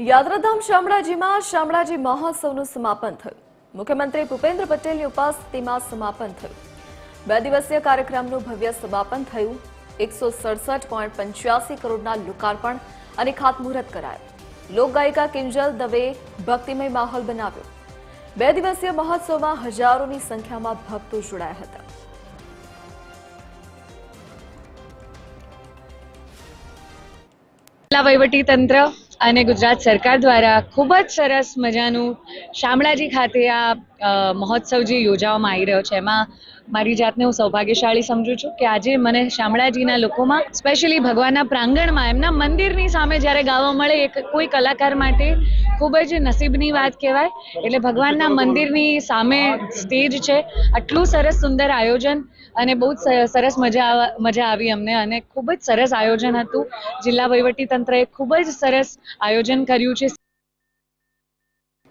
યાત્રાધામ શામળાજીમાં શામળાજી મહોત્સવનું સમાપન થયું। મુખ્યમંત્રી ભૂપેન્દ્ર પટેલની ઉપસ્થિતિમાં સમાપન થયું। 2 દિવસીય કાર્યક્રમનું ભવ્ય સમાપન થયું। 167.85 કરોડના લોકાર્પણ અને ખાતમુહૂર્ત કરાયું। લોકગાયિકા કિંજલ દવે ભક્તિમય માહોલ બનાવ્યો। 2 દિવસીય મહોત્સવમાં હજારોની સંખ્યામાં ભક્તો જોડાયા હતા। જિલ્લા વહીવટી તંત્ર અને ગુજરાત સરકાર દ્વારા ખૂબ જ સરસ મજાનું શામળાજી ખાતે આ મહોત્સવ જે યોજવામાં આવી રહ્યો છે એમાં મારી જાતને હું સૌભાગ્યશાળી સમજું છું કે આજે મને શામળાજીના લોકોમાં સ્પેશિયલી ભગવાનના પ્રાંગણમાં એમના મંદિરની સામે જ્યારે ગાવા મળે એ કોઈ કલાકાર માટે ખૂબ જ નસીબની વાત કહેવાય। એટલે ભગવાનના મંદિરની સામે સ્ટેજ છે, આટલું સરસ સુંદર આયોજન અને બહુ જ સરસ મજા આવી અમને અને ખૂબ જ સરસ આયોજન હતું। જિલ્લા વહીવટી તંત્રએ ખૂબ જ સરસ આયોજન કર્યું છે।